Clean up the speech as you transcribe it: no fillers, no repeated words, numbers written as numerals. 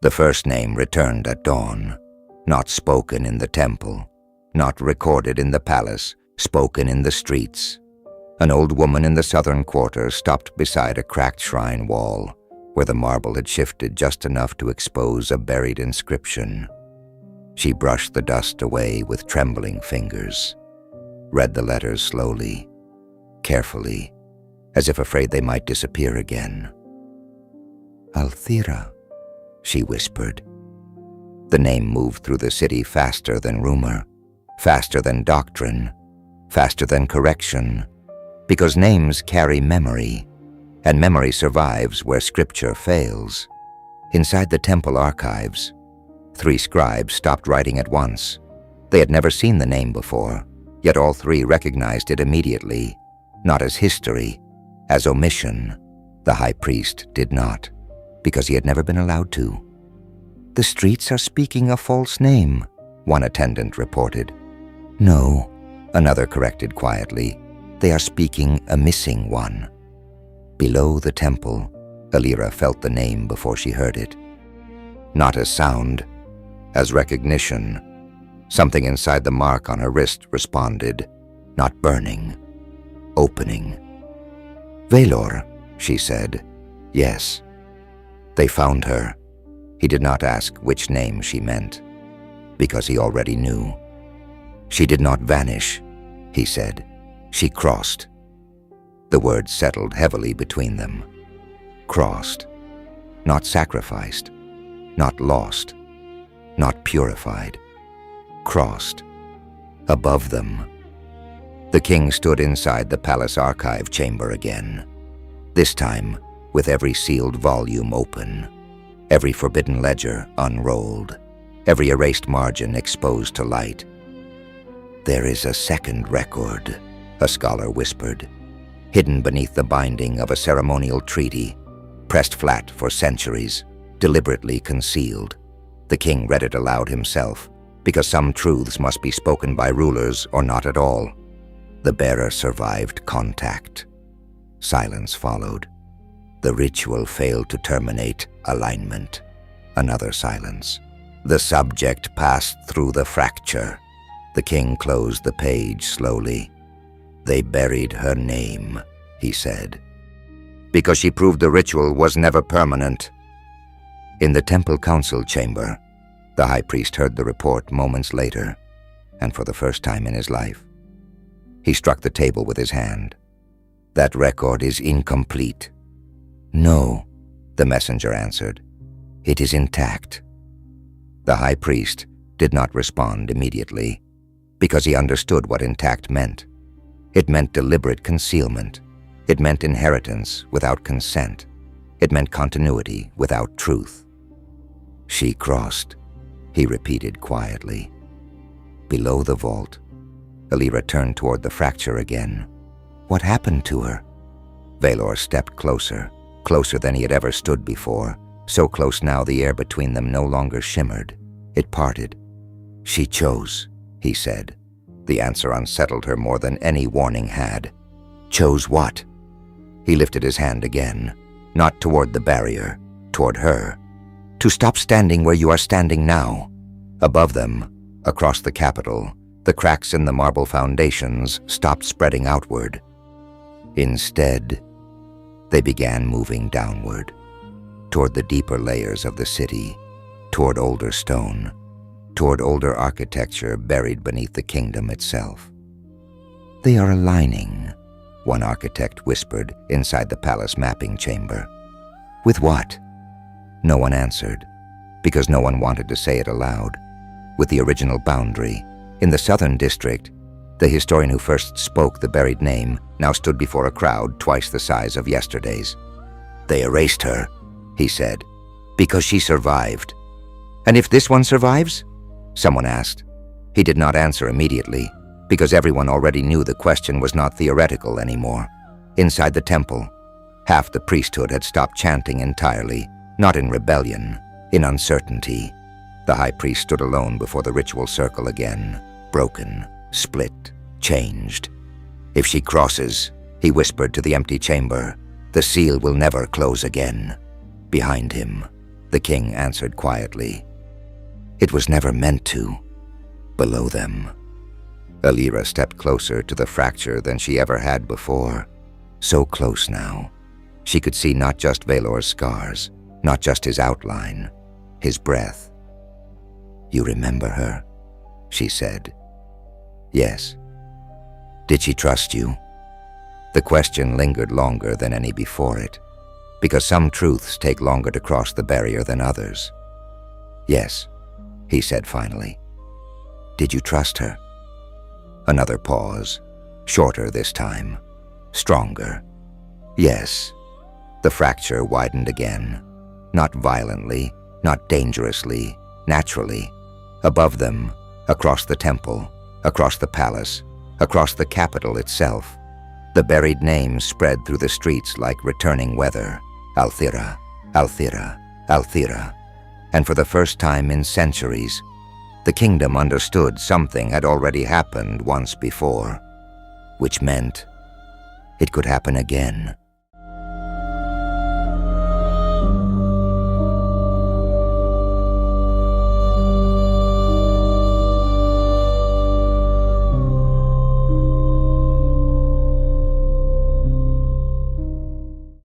The first name returned at dawn, not spoken in the temple, not recorded in the palace, spoken in the streets. An old woman in the southern quarter stopped beside a cracked shrine wall, where the marble had shifted just enough to expose a buried inscription. She brushed the dust away with trembling fingers, read the letters slowly, carefully, as if afraid they might disappear again. "Althira," she whispered. The name moved through the city faster than rumor, faster than doctrine, faster than correction, because names carry memory, and memory survives where scripture fails. Inside the temple archives, 3 scribes stopped writing at once. They had never seen the name before, yet all 3 recognized it immediately, not as history, as omission. The high priest did not, because he had never been allowed to. "The streets are speaking a false name," one attendant reported. "No," another corrected quietly. "They are speaking a missing one." Below the temple, Elira felt the name before she heard it. Not as sound, as recognition. Something inside the mark on her wrist responded, not burning, opening. "Vaelor," she said. "Yes." They found her. He did not ask which name she meant, because he already knew. "She did not vanish," he said. "She crossed." The words settled heavily between them. Crossed. Not sacrificed. Not lost. Not purified. Crossed. Above them. The king stood inside the palace archive chamber again. This time, with every sealed volume open, every forbidden ledger unrolled, every erased margin exposed to light. "There is a second record," a scholar whispered, hidden beneath the binding of a ceremonial treaty, pressed flat for centuries, deliberately concealed. The king read it aloud himself, because some truths must be spoken by rulers or not at all. The bearer survived contact. Silence followed. The ritual failed to terminate alignment. Another silence. The subject passed through the fracture. The king closed the page slowly. "They buried her name," he said, "because she proved the ritual was never permanent." In the temple council chamber, the high priest heard the report moments later, and for the first time in his life. He struck the table with his hand. "That record is incomplete." "No," the messenger answered. "It is intact." The high priest did not respond immediately, because he understood what intact meant. It meant deliberate concealment. It meant inheritance without consent. It meant continuity without truth. "She crossed," he repeated quietly. Below the vault, Elira turned toward the fracture again. "What happened to her?" Vaelor stepped closer, closer than he had ever stood before, so close now the air between them no longer shimmered. It parted. "She chose," he said. The answer unsettled her more than any warning had. "Chose what?" He lifted his hand again, not toward the barrier, toward her. "To stop standing where you are standing now." Above them, across the capital, the cracks in the marble foundations stopped spreading outward. Instead, they began moving downward, toward the deeper layers of the city, toward older stone, toward older architecture buried beneath the kingdom itself. "They are aligning," one architect whispered inside the palace mapping chamber. "With what?" No one answered, because no one wanted to say it aloud. With the original boundary, in the southern district, the historian who first spoke the buried name now stood before a crowd twice the size of yesterday's. "They erased her," he said, "because she survived." "And if this one survives?" someone asked. He did not answer immediately, because everyone already knew the question was not theoretical anymore. Inside the temple, half the priesthood had stopped chanting entirely, not in rebellion, in uncertainty. The high priest stood alone before the ritual circle again, broken, split, changed. "If she crosses," he whispered to the empty chamber, "the seal will never close again." Behind him, the king answered quietly. "It was never meant to. Below them." Elira stepped closer to the fracture than she ever had before. So close now. She could see not just Vaelor's scars, not just his outline, his breath. "You remember her?" she said. "Yes." "Did she trust you?" The question lingered longer than any before it, because some truths take longer to cross the barrier than others. "Yes," he said finally. "Did you trust her?" Another pause, shorter this time, stronger. "Yes." The fracture widened again, not violently, not dangerously, naturally. Above them, across the temple, across the palace, across the capital itself, the buried names spread through the streets like returning weather. Althira, Althira, Althira. And for the first time in centuries, the kingdom understood something had already happened once before, which meant it could happen again.